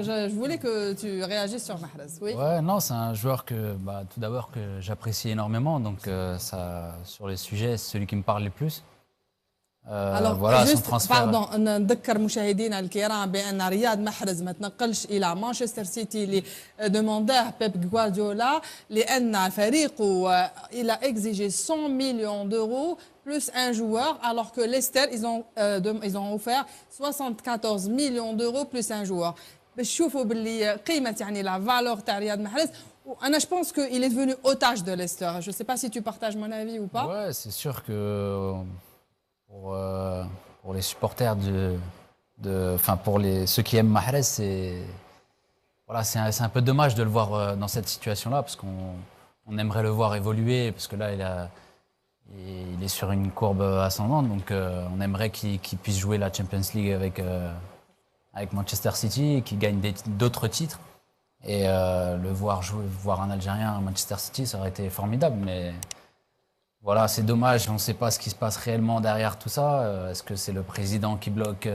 je voulais que tu réagisses sur Mahrez. Oui. Ouais, non, c'est un joueur que, tout d'abord, que j'apprécie énormément. Donc, ça, sur les sujets, c'est celui qui me parle le plus. Alors, voilà, son juste, transfert. pardon, نذكر مشاهدينا الكرام بأن رياض محرز ما تنقلش إلى مانشستر سيتي اللي demandاه بيب غوارديولا لأن فريقه il a exigé 100 millions d'euros plus un joueur, alors que Leicester, ils ont offert 74 millions d'euros plus un joueur. باش تشوفوا باللي قيمة يعني la valeur تاع رياض محرز. Anna, je pense qu'il est devenu otage de Leicester. Je ne sais pas si tu partages mon avis ou pas. Ouais, c'est sûr que pour les supporters pour ceux qui aiment Mahrez, voilà, c'est un peu dommage de le voir dans cette situation-là, parce qu'on aimerait le voir évoluer, parce que là, il est sur une courbe ascendante, donc on aimerait qu'il puisse jouer la Champions League avec Manchester City, qu'il gagne d'autres titres. Et voir un Algérien à Manchester City, ça aurait été formidable, mais voilà, c'est dommage, on ne sait pas ce qui se passe réellement derrière tout ça. Est-ce que c'est le président qui bloque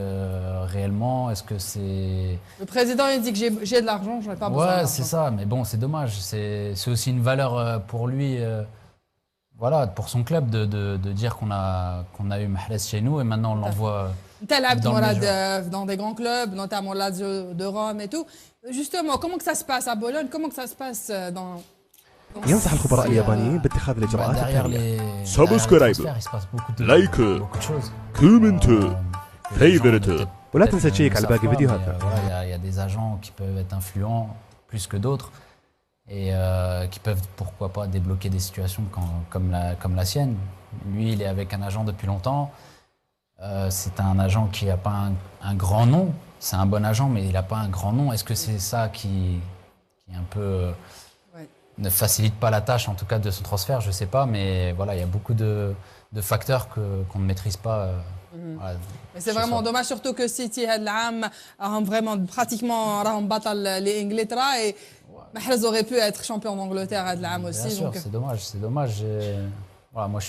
réellement? Est-ce que c'est... Le président, il dit que j'ai de l'argent, je n'ai pas besoin d'argent. Ouais, c'est ça, mais bon, c'est dommage. C'est aussi une valeur pour lui, voilà, pour son club, de dire qu'on a eu Mahrez chez nous et maintenant on l'envoie dans des grands clubs, notamment Lazio de Rome et tout. Justement, comment que ça se passe à Bologne? Comment que ça se passe dans... ينصح الخبراء اليابانيين باتخاذ الإجراءات التالية. سبسكرايب لايك كومنت فيفرت ولا تنسى تشيك على باقي فيديوهاتنا. Il y a des agents qui peuvent être influents plus que d'autres et qui peuvent pourquoi pas débloquer des situations comme la sienne. Lui, il est avec un agent depuis longtemps. C'est un agent qui n'a pas un grand nom. C'est un bon agent, mais il n'a pas un grand nom. Est-ce que c'est ça qui un peu ne facilite pas la tâche, en tout cas de son transfert? Je ne sais pas, mais voilà, il y a beaucoup de facteurs qu'on ne maîtrise pas. Voilà, mais c'est vraiment dommage, surtout que City هذا العام راهم vraiment pratiquement راهم بطل لإنجلترا et Mahrez aurait pu être champion d'Angleterre هذا العام aussi. Bien sûr, c'est dommage, c'est dommage. Voilà, moi je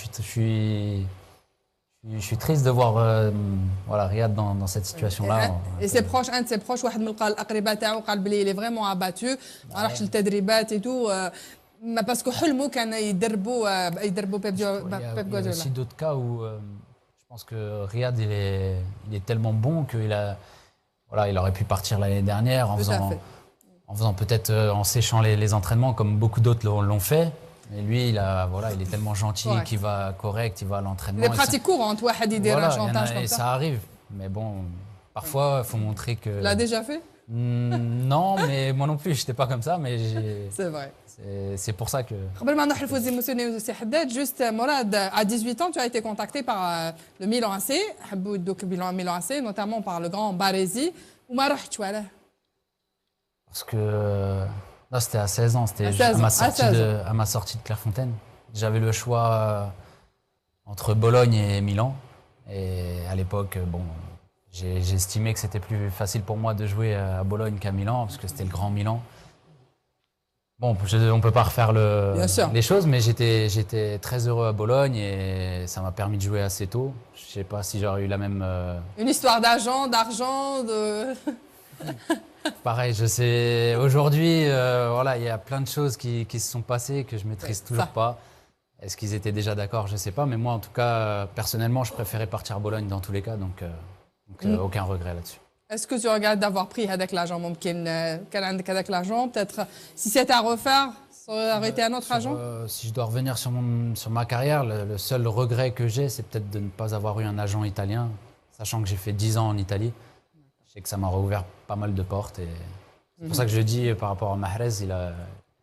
suis triste de voir voilà, Riyad dans cette situation-là. Et ses proches, un de ses proches, واحد من الأقرباء تاعو قال بلي il est vraiment abattu, ما راحش للتدريبات et tout. Parce que حلمه كان يدربوا بيب Il y a aussi d'autres cas où je pense que Riyad il est tellement bon il aurait pu partir l'année dernière en faisant peut-être en séchant les entraînements comme beaucoup d'autres l'ont fait. Mais lui, il est tellement gentil, qu'il va correct, il va à l'entraînement. Les pratiques courantes, واحد يدير un chantage comme ça. Ça arrive, mais bon, parfois, il faut montrer que... Tu l'as déjà fait? Non, mais moi non plus, je n'étais pas comme ça, mais c'est vrai. C'est pour ça que... قبل ما نروح لفوز émotionnel aussi حداد, juste Morad, à 18 ans, tu as été contacté par le Milan AC, حبوا يدوك Milan AC, notamment par le grand Baresi. وما رحتش وعلاه؟ Parce que... Là, c'était à 16 ans, c'était à ma sortie de Clairefontaine. J'avais le choix entre Bologne et Milan. Et à l'époque, bon, j'ai estimé que c'était plus facile pour moi de jouer à Bologne qu'à Milan, parce que c'était le grand Milan. Bon, on ne peut pas refaire les choses, mais j'étais très heureux à Bologne et ça m'a permis de jouer assez tôt. Je ne sais pas si j'aurais eu la même... Une histoire d'argent, de... Pareil, je sais. Aujourd'hui, voilà, il y a plein de choses qui se sont passées que je maîtrise toujours pas. Est-ce qu'ils étaient déjà d'accord? Je sais pas. Mais moi, en tout cas, personnellement, je préférais partir à Bologne dans tous les cas, donc aucun regret là-dessus. Est-ce que tu regrettes d'avoir pris avec l'argent? Avec l'argent, peut-être si c'était à refaire, ça aurait été un autre agent? Si je dois revenir sur ma carrière, le seul regret que j'ai, c'est peut-être de ne pas avoir eu un agent italien, sachant que j'ai fait 10 ans en Italie. Je sais que ça m'a rouvert pas mal de portes et c'est pour ça que je dis par rapport à Mahrez,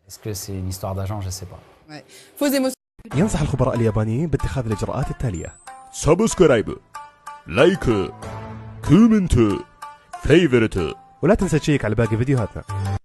est-ce que c'est une histoire d'agent? Je ne sais pas. Ouais. ينصح الخبراء اليابانيين باتخاذ الإجراءات التالية. سبسكرايب لايك كومنت فيفرت ولا تنسى تشيك على باقي فيديوهاتنا.